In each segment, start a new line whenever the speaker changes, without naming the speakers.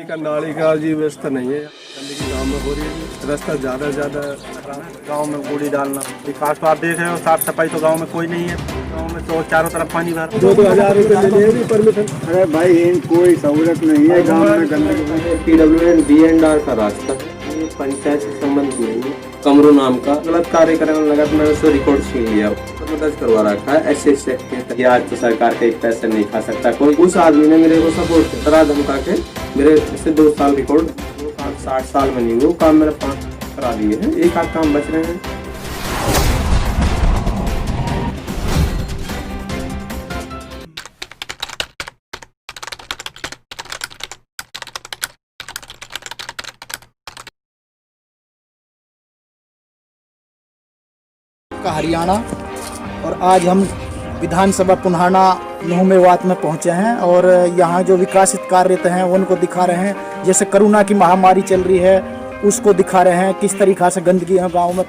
का नाली का जी व्यवस्था नहीं है, गंदगी गांव में हो रही है, रास्ता ज़्यादा
गांव में कूड़ी डालना विकास तो आप देख रहे हो, साफ सफाई तो गांव में कोई नहीं है। गांव में तो चारों तरफ पानी भर।
2,000 रुपये ले लिए परमिशन।
अरे भाई इन कोई सहूलत नहीं है गांव में गंदगी।
PWD B&R का रास्ता है, ये पंचायत से संबंधित नहीं है। कमरू नाम का गलत कार्य करने लगा तो मैंने उससे रिकॉर्ड छीन लिया, तो दर्ज करवा रखा है SC एक्ट के। आज तो सरकार के एक पैसे नहीं खा सकता कोई। उस आदमी ने मेरे को सपोर्ट किया, डरा धमका के मेरे से 2 साल रिकॉर्ड 60 साल में नहीं, वो काम मैंने 5 करा दिए हैं, एक आध काम बच रहे हैं।
का हरियाणा। और आज हम विधानसभा पुन्हाना नुह मेवात में पहुंचे हैं और यहाँ जो विकासित कार्य हैं उनको दिखा रहे हैं। जैसे कोरोना की महामारी चल रही है उसको दिखा रहे हैं, किस तरीक़ा से गंदगी है गांव में,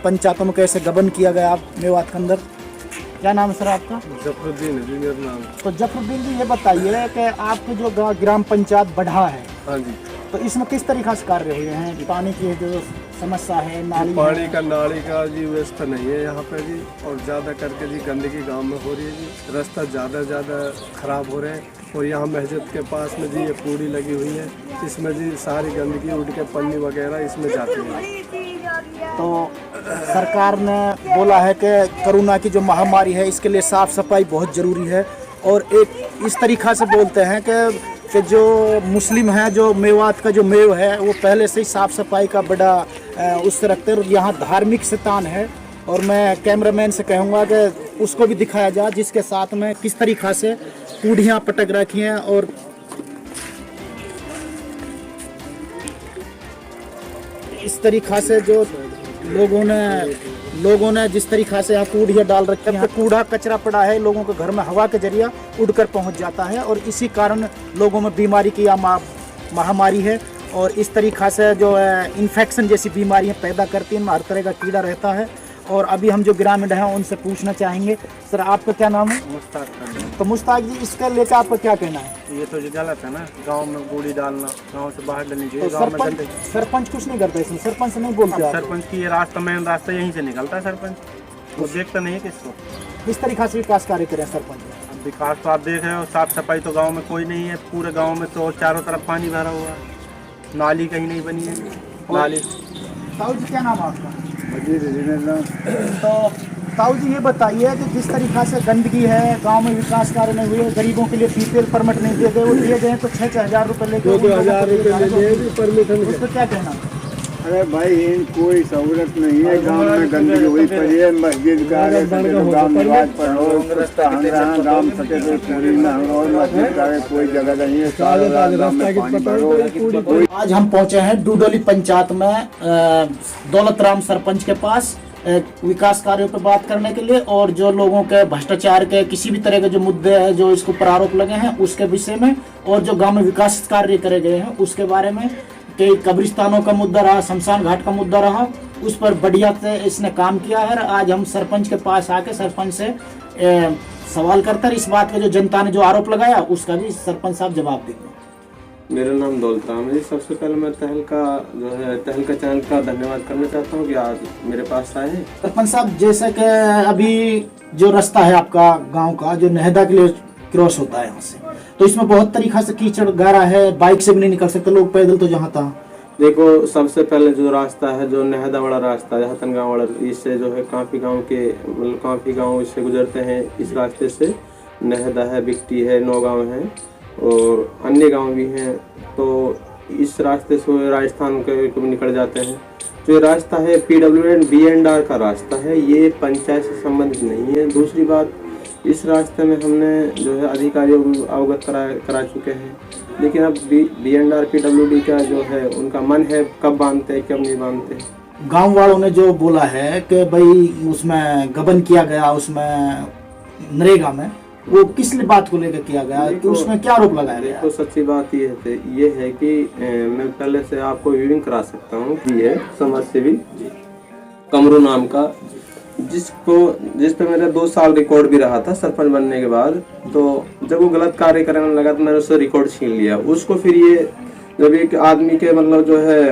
पंचायतों में कैसे गबन किया गया आप मेवात के अंदर। क्या नाम है सर आपका?
जफरुद्दीन जी मेरा नाम।
तो जफरुद्दीन जी ये बताइए कि आपके जो ग्राम पंचायत बढ़ा है,
हाँ जी,
तो इसमें किस तरीक़ा से कार्य हुए हैं? पानी की जो समस्या है, नाली
पानी का नाली का जी व्यवस्था नहीं है यहाँ पे जी, और ज़्यादा करके जी गंदगी गांव में हो रही है जी, रास्ता ज़्यादा खराब हो रहे हैं। और यहाँ मस्जिद के पास में जी ये कूड़ी लगी हुई है, इसमें जी सारी गंदगी उड़ के पन्नी वगैरह इसमें जाती है।
तो सरकार ने बोला है कि कोरोना की जो महामारी है इसके लिए साफ़ सफाई बहुत ज़रूरी है। और एक इस तरीक़ा से बोलते हैं कि जो मुस्लिम हैं, जो मेवात का जो मेव है वो पहले से ही साफ़ सफाई का बड़ा उससे रखते हैं। और यहाँ धार्मिक स्थान है और मैं कैमरामैन से कहूँगा कि उसको भी दिखाया जाए, जिसके साथ में किस तरीक़ा से कूड़ियाँ पटक रखी हैं। और इस तरीक़ा से जो लोगों ने जिस तरीक़ा से यहाँ कूड़ियाँ डाल रखी हैं, कूड़ा कचरा पड़ा है, लोगों के घर में हवा के जरिए उड़कर पहुँच जाता है और इसी कारण लोगों में बीमारी की महामारी है। और इस तरीक़ा से जो है इन्फेक्शन जैसी बीमारियाँ पैदा करती हैं, हर तरह का कीड़ा रहता है। और अभी हम जो ग्रामीण हैं उनसे पूछना चाहेंगे, सर आपका क्या नाम है?
मुश्ताक।
तो मुश्ताक जी, इसका लेकर आपका क्या कहना है?
ये तो जी गलत है ना, गांव में कूड़ी डालना, गांव से बाहर डालनी चाहिए।
तो
गांव में गंदगी,
सरपंच कुछ नहीं करता इसमें, सरपंच से नहीं बोलते आप?
सरपंच की ये रास्ता, मेन रास्ता यहीं से निकलता है। सरपंच वो देखता नहीं है किसको।
किस तरीक़ा से विकास कार्य करें सरपंच?
अब विकास तो आप देख रहे हो, साफ सफाई तो गांव में कोई नहीं है। पूरे गांव में तो चारों तरफ पानी भरा हुआ है, नाली कहीं नहीं बनी है। नाली।
ताऊ जी क्या नाम है आपका?
मजीद जी मेरा नाम।
तो ताऊ जी ये बताइए कि जिस तरीक़ा से गंदगी है गांव में, विकास कार्य नहीं हुए, गरीबों के लिए BPL परमिट नहीं दिए गए, वो दिए गए तो 6-6 हज़ार रुपये लेके
2,000 रुपये ले लिए जी परमिशन।
उस पर क्या कहना?
अरे भाई इन कोई सहूलत नहीं है गांव में गंदगी हुई पड़ी है। मस्जिद का आगे से जो गांव निवास पर हो गांव सके तो पूरी ना हो, और मस्जिद का आगे कोई जगह नहीं है, सारे गांव में पानी भरो।
आज हम पहुंचे हैं डूडोली पंचायत में दौलत राम सरपंच के पास विकास कार्यों पर बात करने के लिए, और जो लोगों के भ्रष्टाचार के किसी भी तरह के जो मुद्दे हैं जो इसको पर आरोप लगे हैं उसके विषय में, और जो गांव में विकास कार्य करे गए हैं उसके बारे में। कई कब्रिस्तानों का मुद्दा रहा, शमशान घाट का मुद्दा रहा, उस पर बढ़िया से इसने काम किया है। आज हम सरपंच के पास आके सरपंच से सवाल करते हैं, इस बात का जो जनता ने जो आरोप लगाया उसका भी सरपंच साहब जवाब देंगे।
मेरा नाम दौलत राम है जी। सबसे पहले मैं तहलका चैनल का धन्यवाद करना चाहता हूँ कि आज मेरे पास आए हैं।
सरपंच साहब, जैसे कि अभी जो रास्ता है आपका गांव का, जो नहदा के लिए क्रॉस होता है यहाँ से, तो इसमें बहुत तरीक़ा से कीचड़ गहरा है, बाइक से भी नहीं निकल सकते लोग, पैदल तो जहाँ था।
देखो, सबसे पहले जो रास्ता है, जो नहदा वाला रास्ता है, हतन गाँव वाला, इससे जो है काफ़ी गाँव इससे गुजरते हैं। इस रास्ते से नहदा है, बिकटी है, नौगांव है और अन्य गांव भी हैं। तो इस रास्ते से राजस्थान के भी निकल जाते हैं। तो ये रास्ता है PWD B&R का रास्ता है, ये पंचायत से संबंधित नहीं है। दूसरी बात, इस रास्ते में हमने जो है अधिकारियों को अवगत करा चुके हैं, लेकिन अब B&R PWD का जो है उनका मन है, कब बांधते हैं कब नहीं बांधते।
गांव वालों ने जो बोला है कि भाई उसमें गबन किया गया, उसमें नरेगा में, वो किस बात को लेकर किया गया, कि उसमें क्या आरोप लगाया गया?
तो सच्ची बात ये है कि मैं पहले से आपको व्यूइंग करा सकता हूँ कि ये समाज सेवी कमरू नाम का, जिस पे मेरा 2 साल रिकॉर्ड भी रहा था सरपंच बनने के बाद। तो जब वो गलत कार्य करने लगा तो मैंने उससे रिकॉर्ड छीन लिया। उसको फिर ये जब एक आदमी के मतलब जो है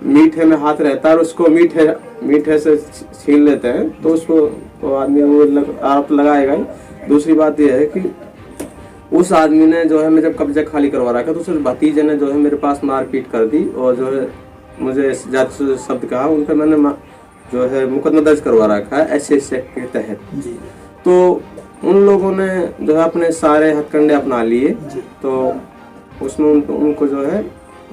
मीठे में हाथ रहता है और उसको मीठे से छीन लेते हैं तो उसको तो आदमी वो आरोप लगाएगा ही। दूसरी बात यह है कि उस आदमी ने जो है मैं जब कब्जा खाली करवा रखा तो उस भतीजे ने जो है मेरे पास मारपीट कर दी और जो है मुझे जाति शब्द कहा, उन पर मैंने जो है मुकदमा दर्ज करवा रखा है एससी एक्ट के तहत। तो उन लोगों ने जो है अपने सारे हथकंडे अपना लिए, तो उसमें उनको जो है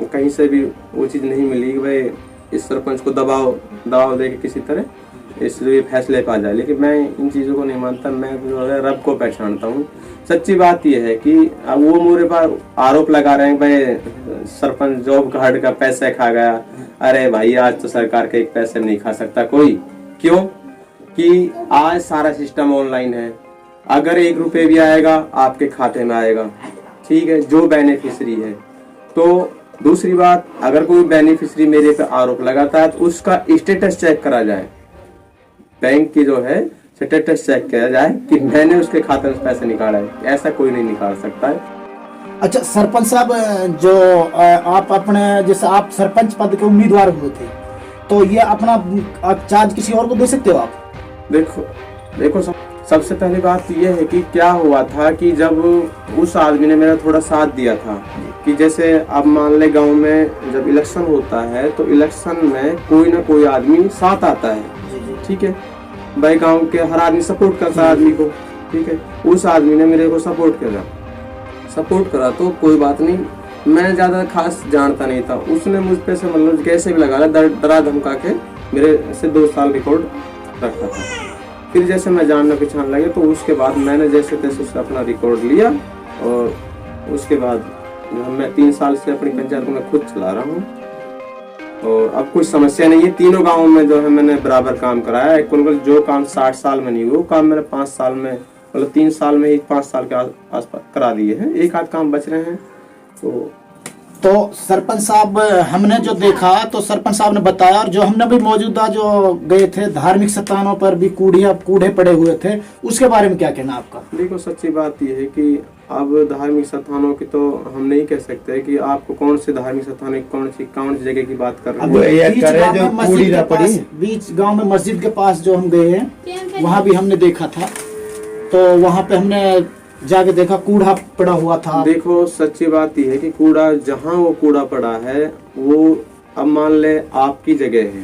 कहीं से भी वो चीज़ नहीं मिली कि भाई इस सरपंच को दबाव दे के किसी तरह इसलिए फैसले पा जाए। लेकिन मैं इन चीज़ों को नहीं मानता, मैं जो है रब को पहचानता हूँ। सच्ची बात यह है कि अब वो मेरे पास आरोप लगा रहे हैं भाई सरपंच जॉब कार्ड का पैसे खा गया। अरे भाई आज तो सरकार के एक पैसे नहीं खा सकता कोई। क्यों? कि आज सारा सिस्टम ऑनलाइन है। अगर 1 रुपये भी आएगा आपके खाते में आएगा, ठीक है, जो बेनिफिशियरी है। तो दूसरी बात, अगर कोई बेनिफिशियरी मेरे पे आरोप लगाता है तो उसका स्टेटस चेक करा जाए, बैंक की जो है स्टेटस चेक किया जाए कि मैंने उसके खाते में पैसे निकाला है। ऐसा कोई नहीं निकाल सकता है।
अच्छा सरपंच साहब, जो आप अपने जैसे आप सरपंच पद के उम्मीदवार हुए थे, तो ये अपना चार्ज किसी और को दे सकते हो आप?
देखो सबसे पहली बात ये है कि क्या हुआ था कि जब उस आदमी ने मेरा थोड़ा साथ दिया था कि जैसे अब मान ले गांव में जब इलेक्शन होता है तो इलेक्शन में कोई ना कोई आदमी साथ आता है, ठीक है भाई, गांव के हर आदमी सपोर्ट करता है आदमी को, ठीक है। उस आदमी ने मेरे को सपोर्ट करा तो कोई बात नहीं, मैं ज्यादा खास जानता नहीं था। उसने मुझ पे से मतलब कैसे भी लगा डरा धमका के मेरे से 2 साल रिकॉर्ड रखा था। फिर जैसे मैं जानना पहचान लगे तो उसके बाद मैंने जैसे तैसे उसका अपना रिकॉर्ड लिया और उसके बाद मैं 3 साल से अपनी पंचायत को मैं खुद चला रहा हूँ और अब कोई समस्या नहीं है। तीनों गांवों में जो है मैंने बराबर काम कराया है। कुल जो काम 60 साल में नहीं हुआ वो काम मैंने 5 साल में, मतलब 3 साल में ही 5 साल के आसपास करा दिए हैं। एक आध काम बच रहे हैं।
तो सरपंच साहब, हमने जो देखा तो सरपंच साहब ने बताया, और जो हमने भी मौजूदा जो गए थे धार्मिक स्थानों पर भी कूड़े पड़े हुए थे, उसके बारे में क्या कहना आपका?
देखो सच्ची बात यह है कि अब धार्मिक स्थानों की तो हम नहीं कह सकते कि आपको कौन से धार्मिक स्थान कौन सी जगह की बात कर रहे हैं।
बीच गांव में मस्जिद के पास जो हम गए हैं वहाँ भी हमने देखा था, तो वहाँ पे हमने जाके देखा कूड़ा पड़ा हुआ था।
देखो सच्ची बात यह है कि कूड़ा जहाँ वो कूड़ा पड़ा है वो अब मान ले आपकी जगह है,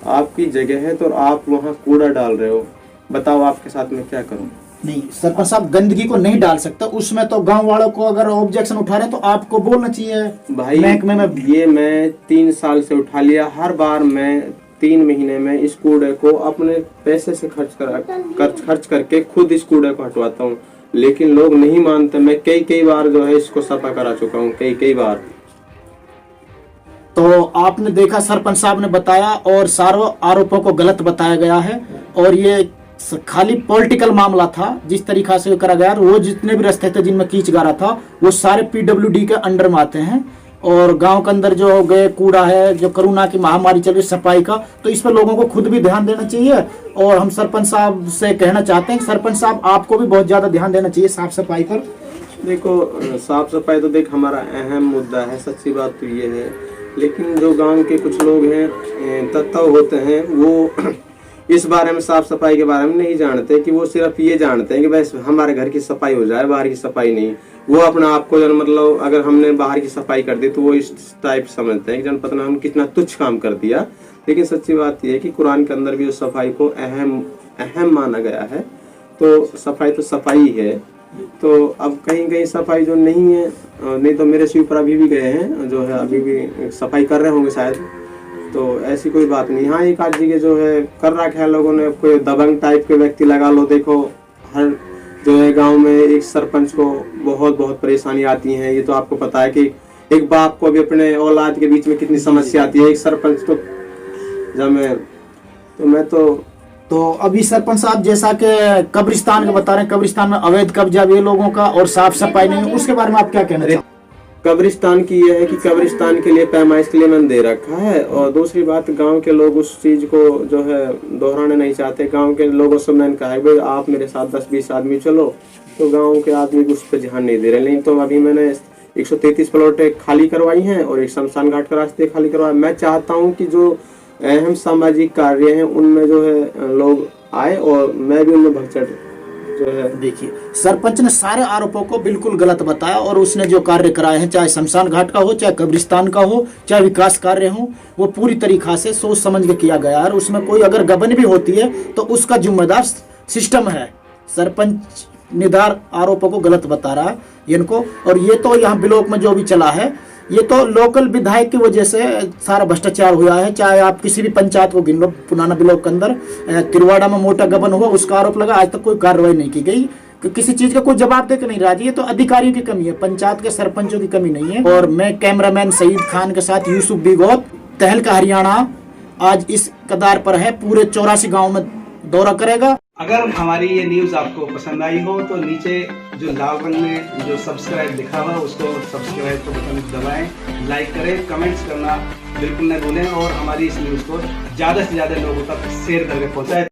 आपकी जगह है तो आप वहाँ कूड़ा डाल रहे हो, बताओ आपके साथ में क्या करूँ?
नहीं सरपंच साहब, गंदगी को नहीं डाल सकता उसमें, तो गांव वालों को अगर ऑब्जेक्शन उठा रहे हैं तो आपको बोलना चाहिए
भाई।
महकमे में
ये मैं 3 साल से उठा लिया, हर बार मैं 3 महीने में इस कूड़े को अपने पैसे से खर्च करके खुद इस कूड़े को हटवाता हूँ, लेकिन लोग नहीं मानते। मैं कई बार जो है इसको सफा करा चुका हूँ, कई बार।
तो आपने देखा सरपंच साहब ने बताया और सारे आरोपों को गलत बताया गया है और ये खाली पॉलिटिकल मामला था जिस तरीका से करा गया। वो जितने भी रास्ते थे जिनमें कीच गारा था वो सारे PWD के अंडर में आते हैं और गांव के अंदर जो गए कूड़ा है, जो कोरोना की महामारी चल रही सफाई का, तो इस पर लोगों को खुद भी ध्यान देना चाहिए। और हम सरपंच साहब से कहना चाहते हैं कि सरपंच साहब आपको भी बहुत ज्यादा ध्यान देना चाहिए साफ सफाई पर।
देखो साफ सफाई तो देख हमारा अहम मुद्दा है, सच्ची बात तो ये है, लेकिन जो गांव के कुछ लोग हैं तत्व होते हैं वो इस बारे में साफ सफाई के बारे में नहीं जानते कि वो सिर्फ ये जानते हैं कि बस हमारे घर की सफाई हो जाए, बाहर की सफाई नहीं। वो अपना आपको जन मतलब अगर हमने बाहर की सफाई कर दी तो वो इस टाइप समझते हैं कि जन पता ना हम कितना तुच्छ काम कर दिया। लेकिन सच्ची बात यह है कि कुरान के अंदर भी उस सफाई को अहम माना गया है, तो सफाई तो सफाई है। तो अब कहीं सफाई जो नहीं है, नहीं तो मेरे से ऊपर अभी भी गए हैं जो है अभी भी सफाई कर रहे होंगे शायद, तो ऐसी कोई बात नहीं। हाँ एक आध जगह जो है कर रखा है लोगों ने, कोई दबंग टाइप के व्यक्ति लगा लो। देखो हर जो है गांव में एक सरपंच को बहुत परेशानी आती है, ये तो आपको पता है कि एक बाप को भी अपने औलाद के बीच में कितनी समस्या आती है। एक सरपंच तो जब मैं
तो अभी सरपंच साहब जैसा कि कब्रिस्तान का बता रहे हैं, कब्रिस्तान में अवैध कब्जा भी है लोगों का और साफ सफाई नहीं है, उसके बारे में आप क्या कहना चाहते हैं?
कब्रिस्तान की यह है कि कब्रिस्तान के लिए पैमाइश के लिए मैंने दे रखा है, और दूसरी बात गांव के लोग उस चीज को जो है दोहराना नहीं चाहते। गांव के लोगों से मैंने कहा है भाई आप मेरे साथ 10-20 आदमी चलो, तो गांव के आदमी उस पर ध्यान नहीं दे रहे। लेकिन तो अभी मैंने 133 प्लॉटें खाली करवाई हैं और एक शमशान घाट का रास्ते खाली करवाए। मैं चाहता हूं कि जो अहम सामाजिक कार्य हैं उनमें जो है लोग आए और मैं भी उनमें बढ़ चढ़ जो है।
देखिए, सरपंच ने सारे आरोपों को बिल्कुल गलत बताया और उसने जो कार्य कराए हैं, चाहे शमशान घाट का हो, चाहे कब्रिस्तान का हो, चाहे विकास कार्य हो, वो पूरी तरीका से सोच समझ के किया गया और उसमें कोई अगर गबन भी होती है तो उसका जिम्मेदार सिस्टम है। सरपंच निदार आरोपों को गलत बता रहा है इनको। और ये तो यहाँ ब्लॉक में जो भी चला है, ये तो लोकल विधायक की वजह से सारा भ्रष्टाचार हुआ है। चाहे आप किसी भी पंचायत को गिन लो, पुराना ब्लॉक के अंदर तिरवाड़ा में मोटा गबन हुआ, उसका आरोप लगा, आज तक कोई कार्रवाई नहीं की गई, किसी चीज का कोई जवाब देकर नहीं रहा। ये तो अधिकारियों की कमी है, पंचायत के सरपंचों की कमी नहीं है। और मैं कैमरामैन सईद खान के साथ यूसुफ बिगौत, तहलका हरियाणा, आज इस कदार पर है, पूरे 84 गाँव में दौरा करेगा।
अगर हमारी ये न्यूज़ आपको पसंद आई हो तो नीचे जो लाल रंग में जो सब्सक्राइब लिखा हुआ उसको सब्सक्राइब का बटन दबाएं, लाइक करें, कमेंट्स करना बिल्कुल न भूलें और हमारी इस न्यूज़ को ज़्यादा से ज़्यादा लोगों तक शेयर करके पहुंचाएं।